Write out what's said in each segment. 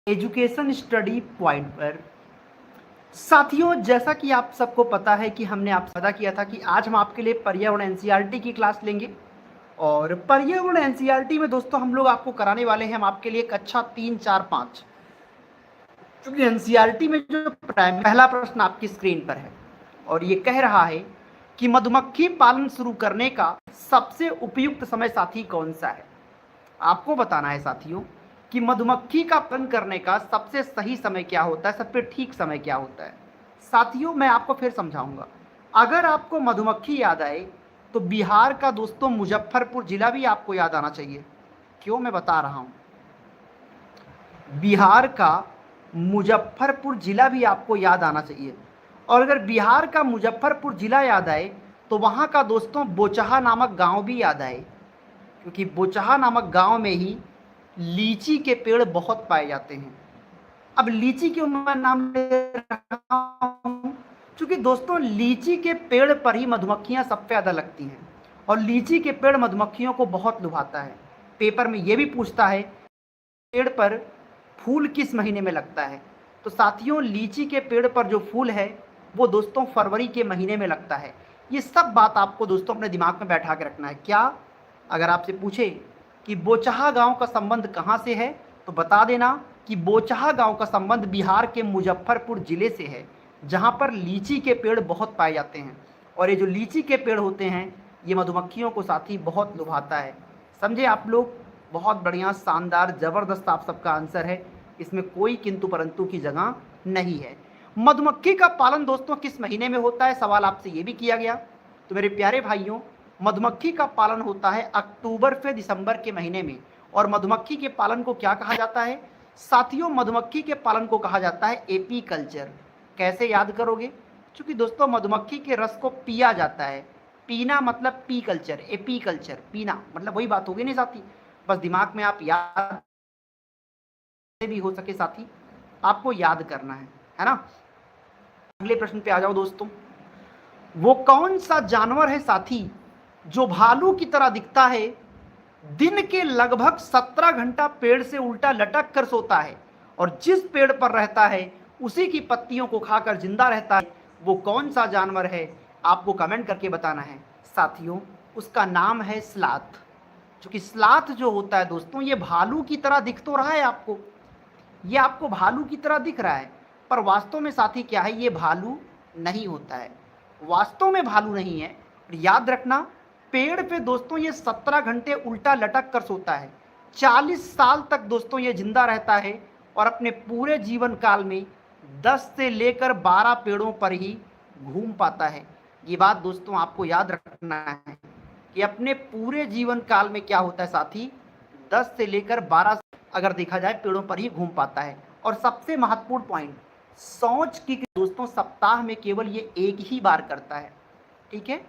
Education study point पर साथियों, जैसा कि आप सबको पता है कि हमने आपसे वादा किया था कि आज हम आपके लिए पर्यावरण एनसीईआरटी की क्लास लेंगे। और पर्यावरण एनसीईआरटी में दोस्तों हम लोग आपको कराने वाले हैं हम आपके लिए कक्षा 3, 4, 5। क्योंकि एनसीईआरटी में जो पहला प्रश्न आपकी स्क्रीन पर है और ये कह रहा है कि मधुमक्खी पालन शुरू करने का सबसे उपयुक्त समय साथी कौन सा है। आपको बताना है साथियों कि मधुमक्खी का पालन करने का सबसे सही समय क्या होता है, सबसे ठीक समय क्या होता है। साथियों, मैं आपको फिर समझाऊंगा। अगर आपको मधुमक्खी याद आए तो बिहार का दोस्तों मुजफ्फरपुर जिला भी आपको याद आना चाहिए। क्यों, मैं बता रहा हूं। बिहार का मुजफ्फरपुर जिला भी आपको याद आना चाहिए। और अगर बिहार का मुजफ्फरपुर जिला याद आए तो वहां का दोस्तों बोचहा नामक गांव भी याद आए, क्योंकि बोचहा नामक गांव में ही लीची के पेड़ बहुत पाए जाते हैं। अब लीची क्यों मैं नाम ले रहा हूं, क्योंकि दोस्तों लीची के पेड़ पर ही मधुमक्खियां सबसे ज्यादा लगती हैं और लीची के पेड़ मधुमक्खियों को बहुत लुभाता है। पेपर में यह भी पूछता है पेड़ पर फूल किस महीने में लगता है। तो साथियों, लीची के पेड़ पर जो फूल है वो दोस्तों फरवरी के महीने में लगता है। ये सब बात आपको दोस्तों अपने दिमाग में बैठा के रखना है। क्या, अगर आपसे पूछे कि बोचहा गांव का संबंध कहाँ से है तो बता देना कि बोचहा गांव का संबंध बिहार के मुजफ्फरपुर जिले से है, जहां पर लीची के पेड़ बहुत पाए जाते हैं। और ये जो लीची के पेड़ होते हैं ये मधुमक्खियों को साथी बहुत लुभाता है। समझे आप लोग? बहुत बढ़िया, शानदार, जबरदस्त आप सबका आंसर है। इसमें कोई किंतु परंतु की जगह नहीं है। मधुमक्खी का पालन दोस्तों किस महीने में होता है, सवाल आपसे यह भी किया गया। तो मेरे प्यारे भाइयों, मधुमक्खी का पालन होता है अक्टूबर से दिसंबर के महीने में। और मधुमक्खी के पालन को क्या कहा जाता है साथियों? मधुमक्खी के पालन को कहा जाता है एपी कल्चर। कैसे याद करोगे? क्योंकि दोस्तों मधुमक्खी के रस को पिया जाता है। पीना मतलब पी कल्चर, एपी कल्चर, पीना मतलब वही बात होगी नहीं साथी। बस दिमाग में आप याद भी हो सके साथी, आपको याद करना है ना। अगले प्रश्न पे आ जाओ दोस्तों। वो कौन सा जानवर है साथी जो भालू की तरह दिखता है, दिन के लगभग 17 घंटा पेड़ से उल्टा लटक कर सोता है और जिस पेड़ पर रहता है उसी की पत्तियों को खाकर जिंदा रहता है? वो कौन सा जानवर है, आपको कमेंट करके बताना है साथियों। उसका नाम है स्लाथ। क्योंकि स्लाथ जो होता है दोस्तों ये भालू की तरह दिख तो रहा है आपको, ये आपको भालू की तरह दिख रहा है, पर वास्तव में साथी क्या है, ये भालू नहीं होता है। वास्तव में भालू नहीं है। याद रखना, पेड़ पे दोस्तों ये 17 घंटे उल्टा लटक कर सोता है। 40 साल तक दोस्तों ये जिंदा रहता है और अपने पूरे जीवन काल में 10 से लेकर 12 पेड़ों पर ही घूम पाता है। ये बात दोस्तों आपको याद रखना है कि अपने पूरे जीवन काल में क्या होता है साथी, 10 से लेकर 12 अगर देखा जाए पेड़ों पर ही घूम पाता है। और सबसे महत्वपूर्ण पॉइंट, शौच की दोस्तों सप्ताह में केवल ये एक ही बार करता है। ठीक है,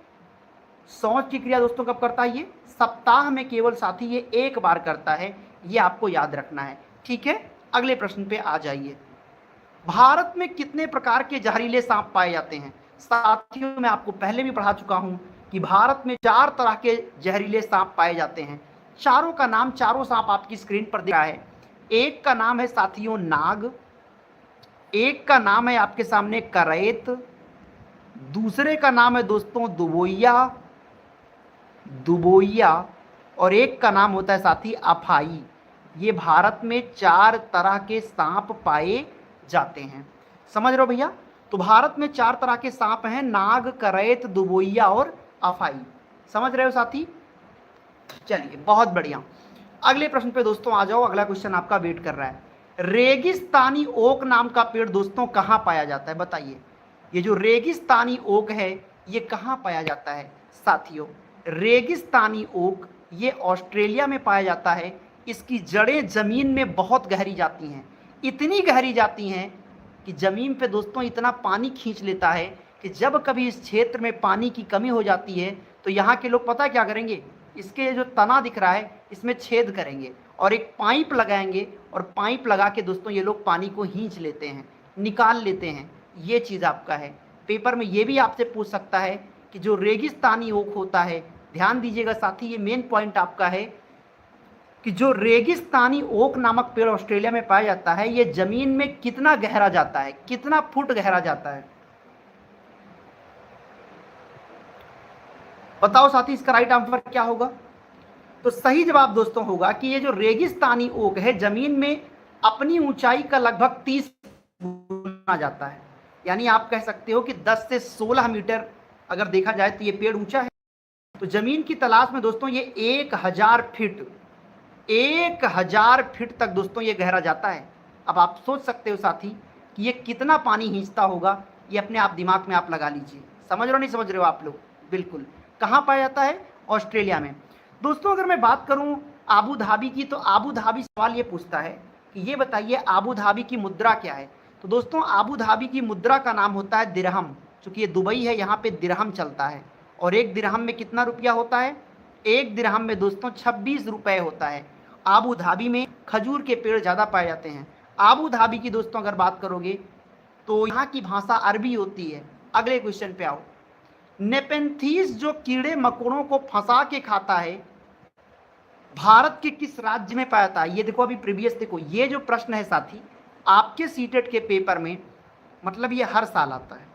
शौच की क्रिया दोस्तों कब करता है? ये सप्ताह में केवल साथी ये एक बार करता है। ये आपको याद रखना है। ठीक है, अगले प्रश्न पे आ जाइए। भारत में कितने प्रकार के जहरीले सांप पाए जाते हैं साथियों? मैं आपको पहले भी पढ़ा चुका हूं कि भारत में 4 तरह के जहरीले सांप पाए जाते हैं। चारों का नाम, चारों सांप आपकी स्क्रीन पर दिख रहा है। एक का नाम है साथियों नाग, एक का नाम है आपके सामने करैत, दूसरे का नाम है दोस्तों दुबोइया और एक का नाम होता है साथी अफाई। ये भारत में 4 तरह के सांप पाए जाते हैं। समझ रहे हो भैया? तो भारत में 4 तरह के सांप हैं, नाग, करैत, दुबोइया और अफाई। समझ रहे हो साथी? चलिए, बहुत बढ़िया। अगले प्रश्न पे दोस्तों आ जाओ। अगला क्वेश्चन आपका वेट कर रहा है। रेगिस्तानी ओक नाम का पेड़ दोस्तों कहाँ पाया जाता है, बताइए। ये जो रेगिस्तानी ओक है ये कहाँ पाया जाता है साथियों? रेगिस्तानी ओक ये ऑस्ट्रेलिया में पाया जाता है। इसकी जड़ें जमीन में बहुत गहरी जाती हैं, इतनी गहरी जाती हैं कि जमीन पे दोस्तों इतना पानी खींच लेता है कि जब कभी इस क्षेत्र में पानी की कमी हो जाती है तो यहाँ के लोग पता क्या करेंगे, इसके जो तना दिख रहा है इसमें छेद करेंगे और एक पाइप लगाएंगे और पाइप लगा के दोस्तों ये लोग पानी को खींच लेते हैं, निकाल लेते हैं। ये चीज़ आपका है। पेपर में ये भी आपसे पूछ सकता है कि जो रेगिस्तानी ओक होता है, ध्यान दीजिएगा साथी, ये मेन पॉइंट आपका है, कि जो रेगिस्तानी ओक नामक पेड़ ऑस्ट्रेलिया में पाया जाता है, ये जमीन में कितना गहरा जाता है, कितना फुट गहरा जाता है? बताओ साथी, इसका राइट आंसर क्या होगा? तो सही जवाब दोस्तों होगा कि ये जो रेगिस्तानी ओक है, जमीन में अपनी ऊंचाई का लगभग 30 गुना जाता है। यानी आप कह सकते हो कि 10 से 16 मीटर अगर देखा जाए तो ये पेड़ ऊंचा है। तो जमीन की तलाश में दोस्तों ये 1000 फीट तक दोस्तों ये गहरा जाता है। अब आप सोच सकते हो साथी कि ये कितना पानी खींचता होगा, ये अपने आप दिमाग में आप लगा लीजिए। समझ रहे हो नहीं समझ रहे हो आप लोग? बिल्कुल। कहाँ पाया जाता है? ऑस्ट्रेलिया में। दोस्तों अगर मैं बात करूं आबू धाबी की, तो आबू धाबी सवाल ये पूछता है कि ये बताइए आबू धाबी की मुद्रा क्या है? तो दोस्तों आबू धाबी की मुद्रा का नाम होता है दिरहम। चूंकि ये दुबई है, यहाँ पे दिरहम चलता है। और एक दिरहम में कितना रुपया होता है? एक दिरहम में दोस्तों 26 रुपए होता है। आबू धाबी में खजूर के पेड़ ज़्यादा पाए जाते हैं। आबू धाबी की दोस्तों अगर बात करोगे तो यहाँ की भाषा अरबी होती है। अगले क्वेश्चन पे आओ। नेपेंथीस जो कीड़े मकोड़ों को फंसा के खाता है, भारत के किस राज्य में पाया जाता है? ये देखो, अभी प्रीवियस देखो, ये जो प्रश्न है साथी आपके सीटेट के पेपर में, मतलब ये हर साल आता है।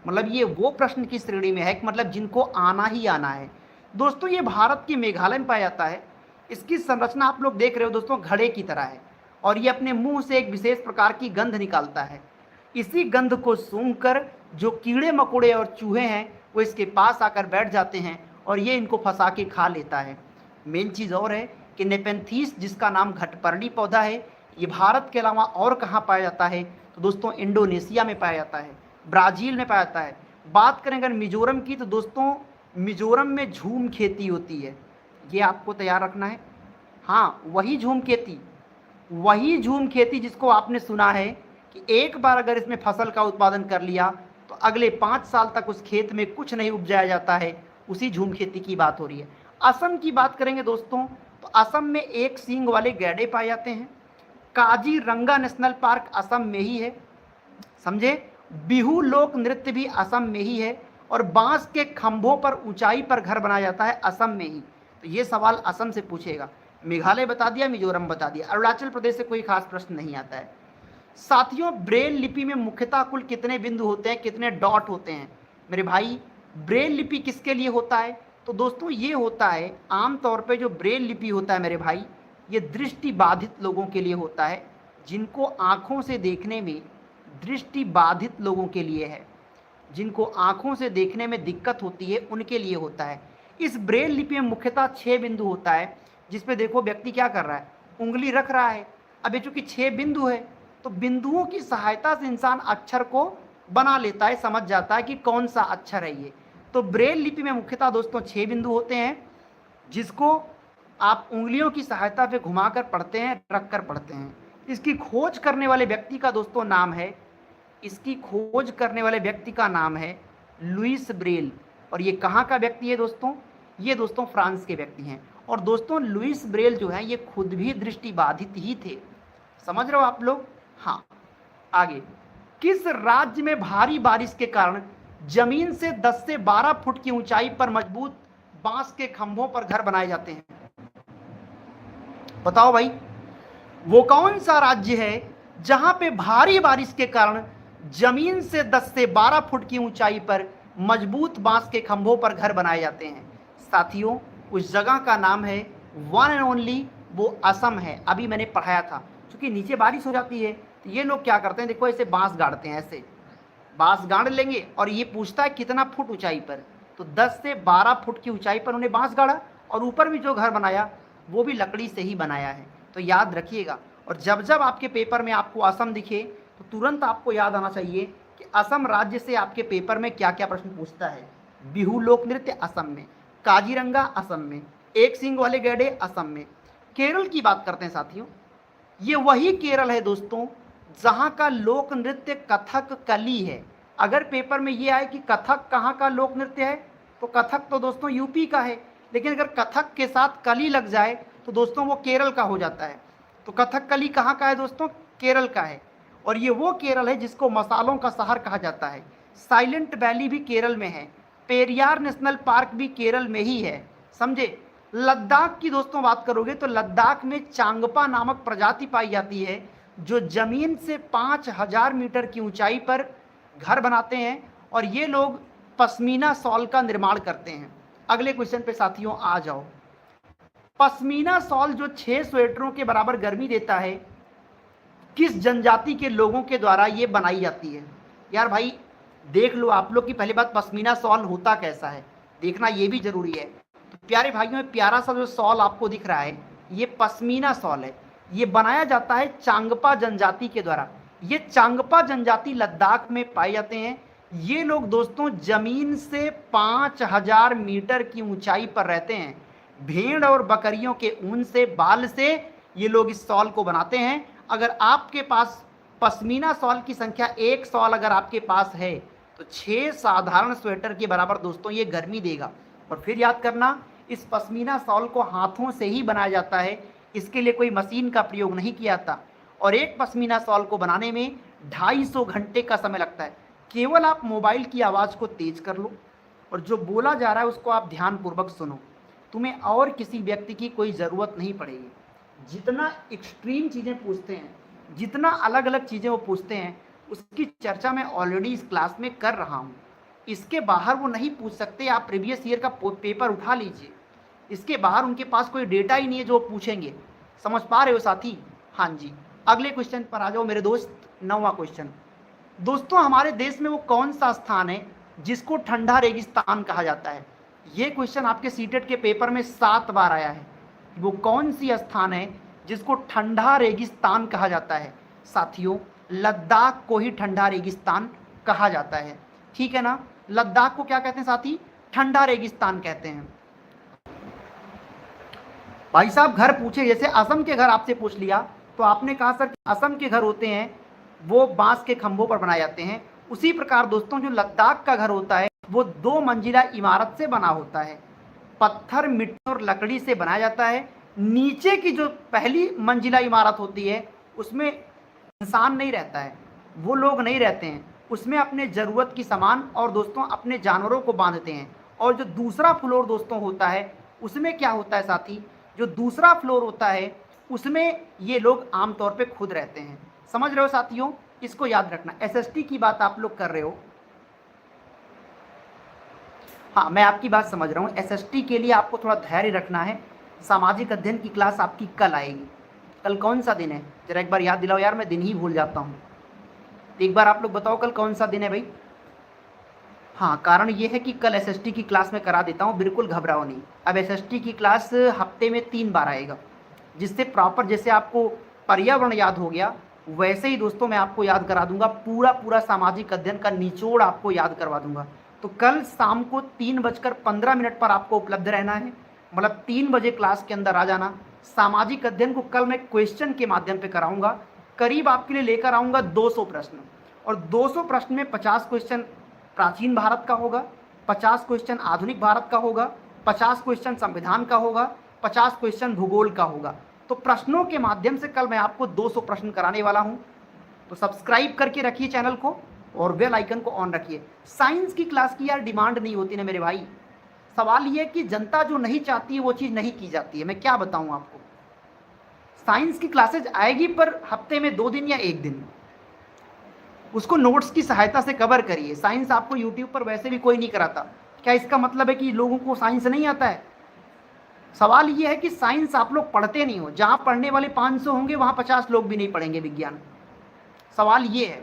मतलब ये वो प्रश्न की श्रेणी में है कि मतलब जिनको आना ही आना है। दोस्तों ये भारत के मेघालय में पाया जाता है। इसकी संरचना आप लोग देख रहे हो दोस्तों, घड़े की तरह है। और ये अपने मुंह से एक विशेष प्रकार की गंध निकालता है। इसी गंध को सूंघकर जो कीड़े मकोड़े और चूहे हैं वो इसके पास आकर बैठ जाते हैं और ये इनको फंसा के खा लेता है। मेन चीज़ और है कि नेपेंथीस, जिसका नाम घटपर्णी पौधा है, ये भारत के अलावा और कहाँ पाया जाता है? तो दोस्तों इंडोनेशिया में पाया जाता है, ब्राज़ील में पाया जाता है। बात करें अगर मिजोरम की, तो दोस्तों मिजोरम में झूम खेती होती है। ये आपको तैयार रखना है। हाँ, वही झूम खेती जिसको आपने सुना है कि एक बार अगर इसमें फसल का उत्पादन कर लिया तो अगले 5 साल तक उस खेत में कुछ नहीं उपजाया जाता है। उसी झूम खेती की बात हो रही है। असम की बात करेंगे दोस्तों, तो असम में एक सींग वाले गैंडे पाए जाते हैं। काजीरंगा नेशनल पार्क असम में ही है, समझे। बिहू लोक नृत्य भी असम में ही है। और बांस के खंभों पर ऊंचाई पर घर बनाया जाता है असम में ही। तो ये सवाल असम से पूछेगा। मेघालय बता दिया, मिजोरम बता दिया, अरुणाचल प्रदेश से कोई खास प्रश्न नहीं आता है। साथियों ब्रेल लिपि में मुख्यतः कुल कितने बिंदु होते हैं, कितने डॉट होते हैं? मेरे भाई ब्रेल लिपि किसके लिए होता है? तो दोस्तों ये होता है आमतौर पे जो ब्रेल लिपि होता है मेरे भाई, ये दृष्टि बाधित लोगों के लिए होता है। जिनको आँखों से देखने में, दृष्टि बाधित लोगों के लिए है, जिनको आँखों से देखने में दिक्कत होती है उनके लिए होता है। इस ब्रेल लिपि में मुख्यतः 6 बिंदु होता है, जिसपे देखो व्यक्ति क्या कर रहा है, उंगली रख रहा है। अब ये चूंकि 6 बिंदु है तो बिंदुओं की सहायता से इंसान अक्षर को बना लेता है, समझ जाता है कि कौन सा अक्षर है ये। तो ब्रेल लिपि में मुख्यतः दोस्तों 6 बिंदु होते हैं, जिसको आप उंगलियों की सहायता से घुमाकर पढ़ते हैं, रख कर पढ़ते हैं। इसकी खोज करने वाले व्यक्ति का दोस्तों नाम है, इसकी खोज करने वाले व्यक्ति का नाम है लुईस ब्रेल। और ये कहाँ का व्यक्ति है दोस्तों? ये दोस्तों फ्रांस के व्यक्ति हैं। और दोस्तों लुईस ब्रेल जो है ये खुद भी दृष्टिबाधित ही थे। समझ रहे हो आप लोग? हाँ। आगे, किस राज्य में भारी बारिश के कारण जमीन से 10 से 12 फुट की ऊंचाई पर मजबूत बांस के खंभों पर घर बनाए जाते हैं? बताओ भाई, वो कौन सा राज्य है जहां पे भारी बारिश के कारण जमीन से 10 से 12 फुट की ऊंचाई पर मजबूत बांस के खंभों पर घर बनाए जाते हैं? साथियों उस जगह का नाम है वन एंड ओनली, वो असम है। अभी मैंने पढ़ाया था। क्योंकि नीचे बारिश हो जाती है तो ये लोग क्या करते हैं, देखो ऐसे बांस गाड़ते हैं, ऐसे बांस गाड़ लेंगे और ये पूछता है कितना फुट ऊंचाई पर, तो 10 से 12 फुट की ऊंचाई पर उन्हें बांस गाड़ा और ऊपर भी जो घर बनाया वो भी लकड़ी से ही बनाया है। तो याद रखिएगा। और जब जब आपके पेपर में आपको असम दिखे तो तुरंत आपको याद आना चाहिए कि असम राज्य से आपके पेपर में क्या क्या प्रश्न पूछता है। बिहू लोक नृत्य असम में, काजीरंगा असम में, एक सींग वाले गैंडे असम में। केरल की बात करते हैं साथियों, ये वही केरल है दोस्तों जहाँ का लोक नृत्य कथक कली है। अगर पेपर में ये आए कि कथक कहाँ का लोक नृत्य है, तो कथक तो दोस्तों यूपी का है, लेकिन अगर कथक के साथ कली लग जाए तो दोस्तों वो केरल का हो जाता है। तो कथक कली कहाँ का है दोस्तों? केरल का है। और ये वो केरल है जिसको मसालों का शहर कहा जाता है। साइलेंट वैली भी केरल में है, पेरियार नेशनल पार्क भी केरल में ही है, समझे। लद्दाख की दोस्तों बात करोगे तो लद्दाख में चांगपा नामक प्रजाति पाई जाती है, जो जमीन से 5000 मीटर की ऊंचाई पर घर बनाते हैं और ये लोग पश्मीना शॉल का निर्माण करते हैं। अगले क्वेश्चन पे साथियों आ जाओ। पश्मीना शॉल जो 6 स्वेटरों के बराबर गर्मी देता है, किस जनजाति के लोगों के द्वारा ये बनाई जाती है? यार भाई देख लो आप लोग की पहली बात, पश्मीना शॉल होता कैसा है देखना ये भी जरूरी है। तो प्यारे भाइयों में प्यारा सा जो शॉल आपको दिख रहा है ये पश्मीना शॉल है। ये बनाया जाता है चांगपा जनजाति के द्वारा। ये चांगपा जनजाति लद्दाख में पाए जाते हैं। ये लोग दोस्तों जमीन से 5000 मीटर की ऊंचाई पर रहते हैं। भेड़ और बकरियों के ऊन से, बाल से ये लोग इस शॉल को बनाते हैं। अगर आपके पास पश्मीना शॉल की संख्या 1 शॉल अगर आपके पास है तो 6 साधारण स्वेटर के बराबर दोस्तों ये गर्मी देगा। और फिर याद करना, इस पश्मीना शॉल को हाथों से ही बनाया जाता है, इसके लिए कोई मशीन का प्रयोग नहीं किया जाता। और एक पश्मीना शॉल को बनाने में 250 घंटे का समय लगता है। केवल आप मोबाइल की आवाज़ को तेज कर लो और जो बोला जा रहा है उसको आप ध्यानपूर्वक सुनो। तुम्हें और किसी व्यक्ति की कोई ज़रूरत नहीं पड़ेगी। जितना एक्सट्रीम चीज़ें पूछते हैं, जितना अलग अलग चीज़ें वो पूछते हैं, उसकी चर्चा मैं ऑलरेडी इस क्लास में कर रहा हूँ। इसके बाहर वो नहीं पूछ सकते। आप प्रीवियस ईयर का पेपर उठा लीजिए, इसके बाहर उनके पास कोई डेटा ही नहीं है जो पूछेंगे। समझ पा रहे हो साथी? हाँ जी। अगले क्वेश्चन पर आ जाओ मेरे दोस्त। 9वां क्वेश्चन दोस्तों, हमारे देश में वो कौन सा स्थान है जिसको ठंडा रेगिस्तान कहा जाता है? ये क्वेश्चन आपके सीटेट के पेपर में 7 बार आया है। वो कौन सी स्थान है जिसको ठंडा रेगिस्तान कहा जाता है? साथियों लद्दाख को ही ठंडा रेगिस्तान कहा जाता है। ठीक है ना? लद्दाख को क्या कहते हैं साथी? ठंडा रेगिस्तान कहते हैं। भाई साहब घर पूछे, जैसे असम के घर आपसे पूछ लिया तो आपने कहा सर असम के घर होते हैं वो बांस के खंभों पर बनाए जाते हैं। उसी प्रकार दोस्तों जो लद्दाख का घर होता है वो 2 मंजिला इमारत से बना होता है। पत्थर, मिट्टी और लकड़ी से बनाया जाता है। नीचे की जो पहली मंजिला इमारत होती है उसमें इंसान नहीं रहता है, वो लोग नहीं रहते हैं उसमें। अपने ज़रूरत की सामान और दोस्तों अपने जानवरों को बांधते हैं। और जो दूसरा फ्लोर दोस्तों होता है उसमें क्या होता है साथी? जो दूसरा फ्लोर होता है उसमें ये लोग आमतौर पे खुद रहते हैं। समझ रहे हो साथियों? इसको याद रखना। एसएसटी की बात आप लोग कर रहे हो। हाँ मैं आपकी बात समझ रहा हूँ। एसएसटी के लिए आपको थोड़ा धैर्य रखना है। सामाजिक अध्ययन की क्लास आपकी कल आएगी। कल कौन सा दिन है जरा एक बार याद दिलाओ यार, मैं दिन ही भूल जाता हूँ। तो एक बार आप लोग बताओ कल कौन सा दिन है भाई? हाँ कारण ये है कि कल एसएसटी की क्लास मैं करा देता हूँ, बिल्कुल घबराओ नहीं। अब एसएसटी की क्लास हफ्ते में 3 बार आएगा, जिससे प्रॉपर जैसे आपको पर्यावरण याद हो गया वैसे ही दोस्तों मैं आपको याद करा दूंगा। पूरा सामाजिक अध्ययन का निचोड़ आपको याद करवा दूंगा। तो कल शाम को 3:15 पर आपको उपलब्ध रहना है, मतलब 3 बजे क्लास के अंदर आ जाना। सामाजिक अध्ययन को कल मैं क्वेश्चन के माध्यम पे कराऊंगा। करीब आपके लिए लेकर आऊँगा 200 प्रश्न, और 200 प्रश्न में 50 क्वेश्चन प्राचीन भारत का होगा, 50 क्वेश्चन आधुनिक भारत का होगा, 50 क्वेश्चन संविधान का होगा, 50 क्वेश्चन भूगोल का होगा। तो प्रश्नों के माध्यम से कल मैं आपको 200 प्रश्न कराने वाला हूं। तो सब्सक्राइब करके रखिए चैनल को और बेल आइकन को ऑन रखिए। साइंस की क्लास की यार डिमांड नहीं होती ना मेरे भाई। सवाल ये है कि जनता जो नहीं चाहती है वो चीज़ नहीं की जाती है। मैं क्या बताऊं आपको, साइंस की क्लासेज आएगी पर हफ्ते में 2 दिन या 1 दिन उसको नोट्स की सहायता से कवर करिए। साइंस आपको यूट्यूब पर वैसे भी कोई नहीं कराता। क्या इसका मतलब है कि लोगों को साइंस नहीं आता है? सवाल ये है कि साइंस आप लोग पढ़ते नहीं हो। जहाँ पढ़ने वाले 500 होंगे वहाँ 50 लोग भी नहीं पढ़ेंगे विज्ञान। सवाल ये है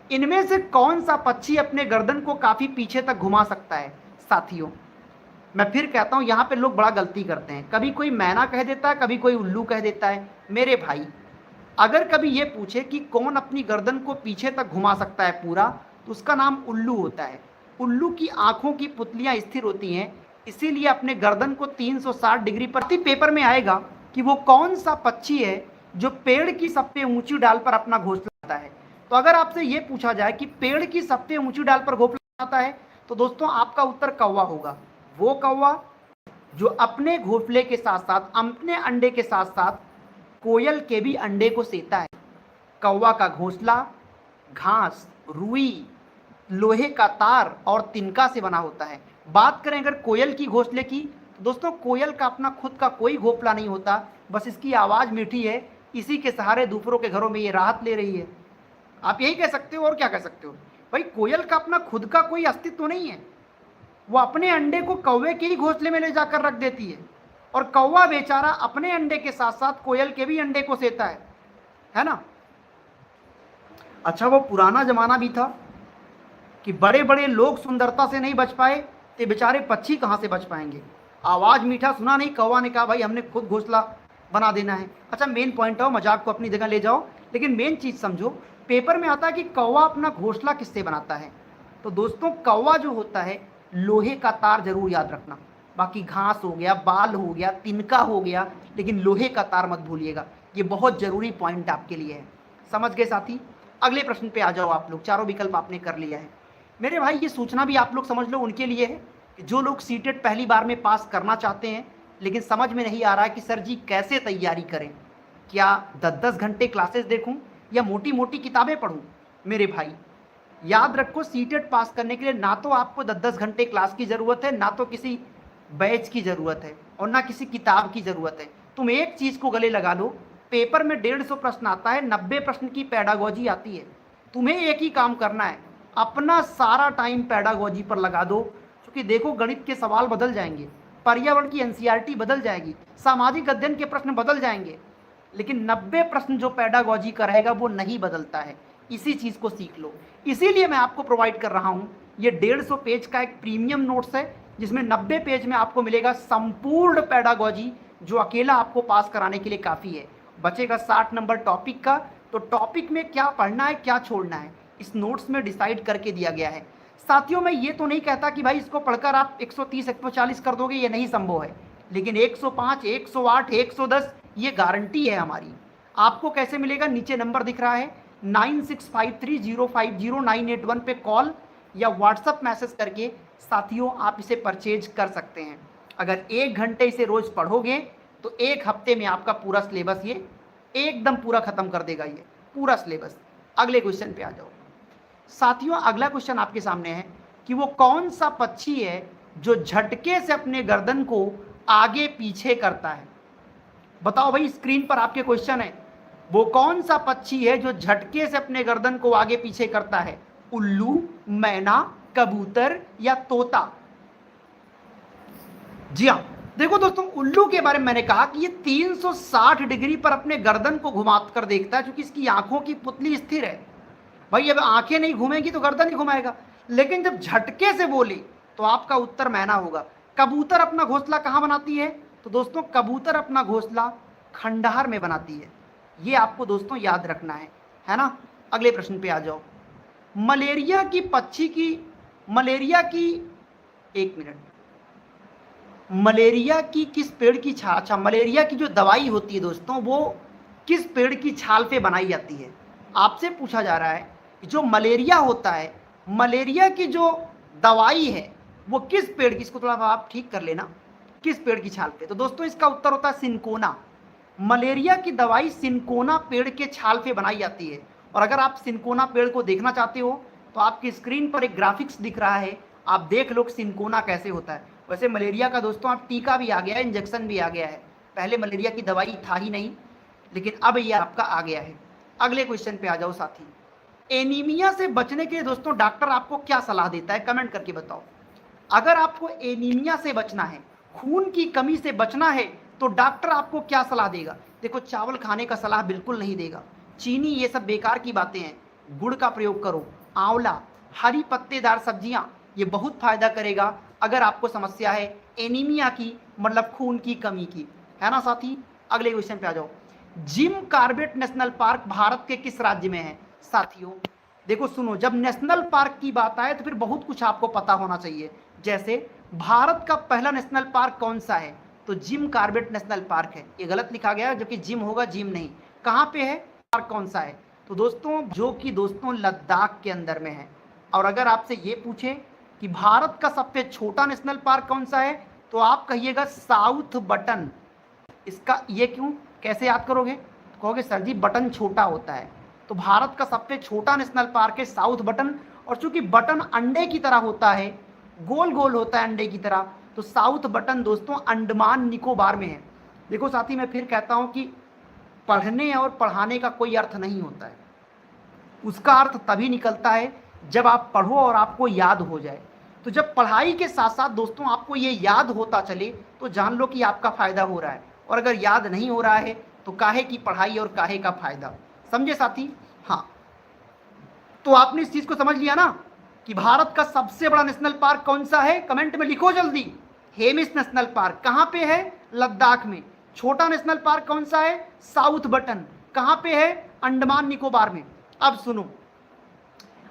इनमें से कौन सा पक्षी अपने गर्दन को काफ़ी पीछे तक घुमा सकता है? साथियों मैं फिर कहता हूँ यहाँ पे लोग बड़ा गलती करते हैं। कभी कोई मैना कह देता है, कभी कोई उल्लू कह देता है। मेरे भाई अगर कभी ये पूछे कि कौन अपनी गर्दन को पीछे तक घुमा सकता है पूरा, तो उसका नाम उल्लू होता है। उल्लू की आंखों की पुतलियाँ स्थिर होती हैं, इसीलिए अपने गर्दन को 360 डिग्री पर पेपर में आएगा कि वो कौन सा पक्षी है जो पेड़ की सबसे ऊंची डाल पर अपना घोंसला बनाता है। तो अगर आपसे ये पूछा जाए कि पेड़ की सबसे ऊंची डाल पर घोंसला बनाता है तो दोस्तों आपका उत्तर कौवा होगा। वो कौवा जो अपने घोंसले के साथ साथ, अपने अंडे के साथ साथ कोयल के भी अंडे को सेता है। कौवा का घोंसला घास, रुई, लोहे का तार और तिनका से बना होता है। बात करें अगर कोयल की घोंसले की दोस्तों कोयल का अपना खुद का कोई घोंपला नहीं होता, बस इसकी आवाज़ मीठी है, इसी के सहारे दूसरों के घरों में ये राहत ले रही है। आप यही कह सकते हो और क्या कह सकते हो भाई। कोयल का अपना खुद का कोई अस्तित्व नहीं है, वो अपने अंडे को कौवे के ही घोंसले में ले जाकर रख देती है, और कौवा बेचारा अपने अंडे के साथ साथ कोयल के भी अंडे को सेता है ना। अच्छा, वो पुराना जमाना भी था कि बड़े बड़े लोग सुंदरता से नहीं बच पाए, तो बेचारे पक्षी कहाँ से बच पाएंगे। आवाज़ मीठा सुना नहीं, कौवा ने कहा भाई हमने खुद घोंसला बना देना है। अच्छा, मेन पॉइंट आओ, मजाक को अपनी जगह ले जाओ, लेकिन मेन चीज़ समझो। पेपर में आता है कि कौवा अपना घोंसला किससे बनाता है, तो दोस्तों कौवा जो होता है लोहे का तार, जरूर याद रखना। बाकी घास हो गया, बाल हो गया, तिनका हो गया, लेकिन लोहे का तार मत भूलिएगा। ये बहुत जरूरी पॉइंट आपके लिए है। समझ गए साथी? अगले प्रश्न पे आ जाओ आप लोग। चारों विकल्प आपने कर लिया है मेरे भाई। ये सूचना भी आप लोग समझ लो उनके लिए है कि जो लोग सीटेट पहली बार में पास करना चाहते हैं, लेकिन समझ में नहीं आ रहा है कि सर जी कैसे तैयारी करें, क्या 10-10 घंटे क्लासेस देखूं या मोटी मोटी किताबें पढूं। मेरे भाई याद रखो, सीटेट पास करने के लिए ना तो आपको 10-10 घंटे क्लास की ज़रूरत है, ना तो किसी बैच की ज़रूरत है, और ना किसी किताब की ज़रूरत है। तुम एक चीज़ को गले लगा लो, पेपर में 150 प्रश्न आता है, 90 प्रश्न की पेडागोजी आती है। तुम्हें एक ही काम करना है, अपना सारा टाइम पेडागोजी पर लगा दो, क्योंकि देखो गणित के सवाल बदल जाएंगे, पर्यावरण की एनसीईआरटी बदल जाएगी, सामाजिक अध्ययन के प्रश्न बदल जाएंगे, लेकिन 90 प्रश्न जो पेडागोजी का रहेगा वो नहीं बदलता है। इसी चीज़ को सीख लो। इसीलिए मैं आपको प्रोवाइड कर रहा हूँ ये 150 पेज का एक प्रीमियम नोट्स है, जिसमें 90 पेज में आपको मिलेगा संपूर्ण पेडागोजी, जो अकेला आपको पास कराने के लिए काफ़ी है। बचेगा 60 नंबर टॉपिक का, तो टॉपिक में क्या पढ़ना है क्या छोड़ना है इस नोट्स में डिसाइड करके दिया गया है। साथियों, मैं ये तो नहीं कहता कि भाई इसको पढ़कर आप 130 140 कर दोगे, ये नहीं संभव है, लेकिन 105 108 110 ये गारंटी है हमारी। आपको कैसे मिलेगा? नीचे नंबर दिख रहा है 9653050981 पे कॉल या व्हाट्सअप मैसेज करके साथियों आप इसे परचेज कर सकते हैं। अगर 1 घंटे इसे रोज पढ़ोगे तो 1 हफ्ते में आपका पूरा सिलेबस ये एकदम पूरा खत्म कर देगा, ये पूरा सिलेबस। अगले क्वेश्चन पे आ जाओ साथियों। अगला क्वेश्चन आपके सामने है कि वो कौन सा पक्षी है जो झटके से अपने गर्दन को आगे पीछे करता है। बताओ भाई, स्क्रीन पर आपके क्वेश्चन है, वो कौन सा पक्षी है जो झटके से अपने गर्दन को आगे पीछे करता है? उल्लू, मैना, कबूतर या तोता? जी हाँ, देखो दोस्तों, उल्लू के बारे में मैंने कहा कि ये 360 डिग्री पर अपने गर्दन को घुमा कर देखता है, क्योंकि इसकी आंखों की पुतली स्थिर है। भाई अब आंखें नहीं घूमेंगी तो गर्दन ही घुमाएगा, लेकिन जब झटके से बोले तो आपका उत्तर मैना होगा। कबूतर अपना घोंसला कहाँ बनाती है? तो दोस्तों कबूतर अपना घोंसला खंडहर में बनाती है। ये आपको दोस्तों याद रखना है ना। अगले प्रश्न पे आ जाओ। मलेरिया की पक्षी की एक मिनट, मलेरिया की किस पेड़ की छाल, अच्छा मलेरिया की जो दवाई होती है दोस्तों वो किस पेड़ की छाल पे बनाई जाती है? आपसे पूछा जा रहा है कि जो मलेरिया होता है, मलेरिया की जो दवाई है वो किस पेड़ की, इसको थोड़ा आप ठीक कर लेना, किस पेड़ की छाल पे? तो दोस्तों इसका उत्तर होता है सिनकोना। मलेरिया की दवाई सिनकोना पेड़ के छाल पे बनाई जाती है। और अगर आप सिनकोना पेड़ को देखना चाहते हो तो आपकी स्क्रीन पर एक ग्राफिक्स दिख रहा है, आप देख लो सिनकोना कैसे होता है। वैसे मलेरिया का दोस्तों आप टीका भी आ गया है, इंजेक्शन भी आ गया है। पहले मलेरिया की दवाई था ही नहीं, लेकिन अब ये आपका आ गया है। अगले क्वेश्चन पे आ जाओ साथी। एनीमिया से बचने के लिए दोस्तों डॉक्टर आपको क्या सलाह देता है? कमेंट करके बताओ। अगर आपको एनीमिया से बचना है, खून की कमी से बचना है, तो डॉक्टर आपको क्या सलाह देगा? देखो, चावल खाने का सलाह बिल्कुल नहीं देगा, चीनी ये सब बेकार की बातें हैं। गुड़ का प्रयोग करो, आंवला, हरी पत्तेदार सब्जियां, ये बहुत फायदा करेगा अगर आपको समस्या है एनीमिया की, मतलब खून की कमी की, है ना साथी। अगले क्वेश्चन पे आ जाओ। Jim Corbett national park Bharat के किस राज्य में है? साथियों देखो सुनो, जब नेशनल पार्क की बात आए तो फिर बहुत कुछ आपको पता होना चाहिए। जैसे भारत का पहला नेशनल पार्क कौन सा है? तो जिम कॉर्बेट नेशनल पार्क है। ये गलत लिखा गया है, जो कि जिम होगा, जिम नहीं। कहाँ पे है? पार्क कौन सा है? तो दोस्तों जो कि दोस्तों लद्दाख के अंदर में है। और अगर आपसे ये पूछे कि भारत का सबसे छोटा नेशनल पार्क कौन सा है, तो आप कहिएगा साउथ बटन। इसका ये क्यों, कैसे याद करोगे? कहोगे सर जी बटन छोटा होता है, तो भारत का सबसे छोटा नेशनल पार्क है साउथ बटन। और चूंकि बटन अंडे की तरह होता है, गोल गोल होता है अंडे की तरह, तो तो साउथ बटन दोस्तों अंडमान निकोबार में है। देखो साथी, मैं फिर कहता हूं कि पढ़ने और पढ़ाने का कोई अर्थ नहीं होता है। उसका अर्थ तभी निकलता है जब आप पढ़ो और आपको याद हो जाए। तो जब पढ़ाई के साथ साथ दोस्तों आपको ये याद होता चले तो जान लो कि आपका फायदा हो रहा है, और अगर याद नहीं हो रहा है तो काहे की पढ़ाई और काहे का फायदा। समझे साथी? हाँ, तो आपने इस चीज को समझ लिया ना कि भारत का सबसे बड़ा नेशनल पार्क कौन सा है? कमेंट में लिखो जल्दी। हेमिस नेशनल पार्क कहां पे है? लद्दाख में। छोटा नेशनल पार्क कौन सा है? South button. कहां पे है? अंडमान निकोबार में। अब सुनो,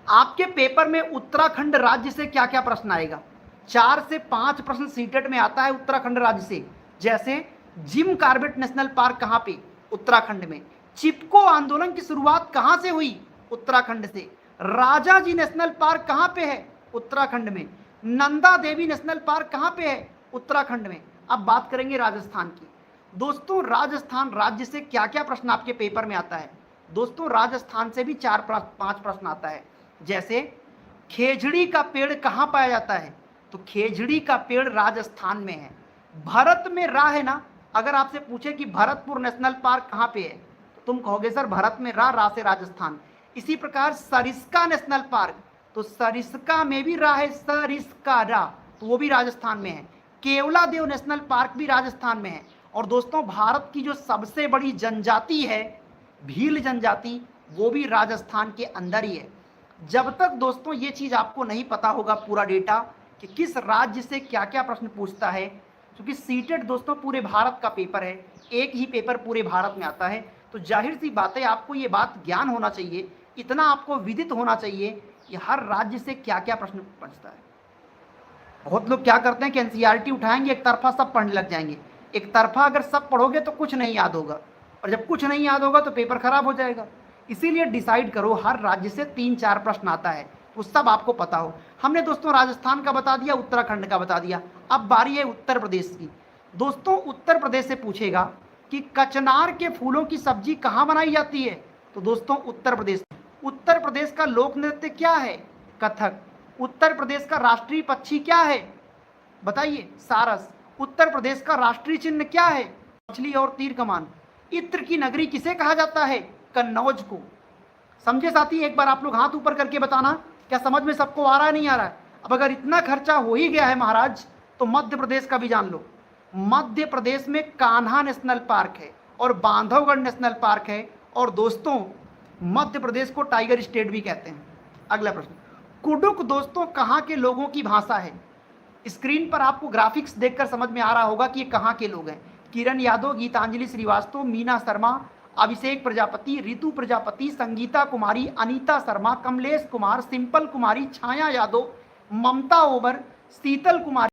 आपके पेपर में उत्तराखंड राज्य से क्या क्या प्रश्न आएगा? 4 से 5 प्रश्न सीटेट में आता है उत्तराखंड राज्य से। जैसे जिम कार्बेट नेशनल पार्क कहां पे? उत्तराखंड में। चिपको आंदोलन की शुरुआत कहां से हुई? उत्तराखंड से। राजा जी नेशनल पार्क कहां पे है? उत्तराखंड में। नंदा देवी नेशनल पार्क कहां पे है? उत्तराखंड में। अब बात करेंगे राजस्थान की। दोस्तों राजस्थान राज्य से क्या क्या प्रश्न आपके पेपर में आता है? दोस्तों राजस्थान से भी 4-5 प्रश्न आता है। जैसे खेजड़ी का पेड़ कहां पाया जाता है? तो खेजड़ी का पेड़ राजस्थान में है। भरत में रा है ना, अगर आपसे पूछे कि भरतपुर नेशनल पार्क कहां पे है तो तुम कहोगे सर भरत में रा से राजस्थान। इसी प्रकार सरिस्का नेशनल पार्क, तो सरिस्का में भी रा है, सरिस्का रा, तो वो भी राजस्थान में है। केवलादेव नेशनल पार्क भी राजस्थान में है। और दोस्तों भारत की जो सबसे बड़ी जनजाति है भील जनजाति, वो भी राजस्थान के अंदर ही है। जब तक दोस्तों ये चीज आपको नहीं पता होगा पूरा डेटा कि किस राज्य से क्या क्या प्रश्न पूछता है, क्योंकि सीटेट दोस्तों पूरे भारत का पेपर है, एक ही पेपर पूरे भारत में आता है, तो जाहिर सी बात है आपको ये बात ज्ञान होना चाहिए, इतना आपको विदित होना चाहिए कि हर राज्य से क्या क्या प्रश्न पूछता है। बहुत लोग क्या करते हैं कि एनसीईआरटी उठाएंगे, एक तरफा सब पढ़ने लग जाएंगे। एक तरफा अगर सब पढ़ोगे तो कुछ नहीं याद होगा, और जब कुछ नहीं याद होगा तो पेपर खराब हो जाएगा। इसीलिए डिसाइड करो, हर राज्य से 3-4 प्रश्न आता है तो सब आपको पता हो। हमने दोस्तों राजस्थान का बता दिया, उत्तराखंड का बता दिया। अब बारी है उत्तर प्रदेश की। दोस्तों उत्तर प्रदेश से पूछेगा कि कचनार के फूलों की सब्जी कहाँ बनाई जाती है? तो दोस्तों उत्तर प्रदेश। उत्तर प्रदेश का लोक नृत्य क्या है? कथक। उत्तर प्रदेश का राष्ट्रीय पक्षी क्या है? बताइए, सारस। उत्तर प्रदेश का राष्ट्रीय चिन्ह क्या है? मछली और तीर कमान। इत्र की नगरी किसे कहा जाता है? कन्नौज को। समझे साथी? एक बार आप लोग हाथ ऊपर करके बताना, क्या समझ में सबको आ रहा है, नहीं आ रहा है? अब अगर इतना खर्चा हो ही गया है महाराज, तो मध्य प्रदेश का भी जान लो। मध्य प्रदेश में कान्हा नेशनल पार्क है और बांधवगढ़ नेशनल पार्क है, और दोस्तों मध्य प्रदेश को टाइगर स्टेट भी कहते हैं। अगला प्रश्न, कुडुक दोस्तों कहाँ के लोगों की भाषा है? स्क्रीन पर आपको ग्राफिक्स देखकर समझ में आ रहा होगा कि ये कहाँ के लोग हैं। किरण यादव, गीतांजलि श्रीवास्तव, मीना शर्मा, अभिषेक प्रजापति, रितु प्रजापति, संगीता कुमारी, अनीता शर्मा, कमलेश कुमार, सिंपल कुमारी, छाया यादव, ममता ओबर, शीतल कुमारी।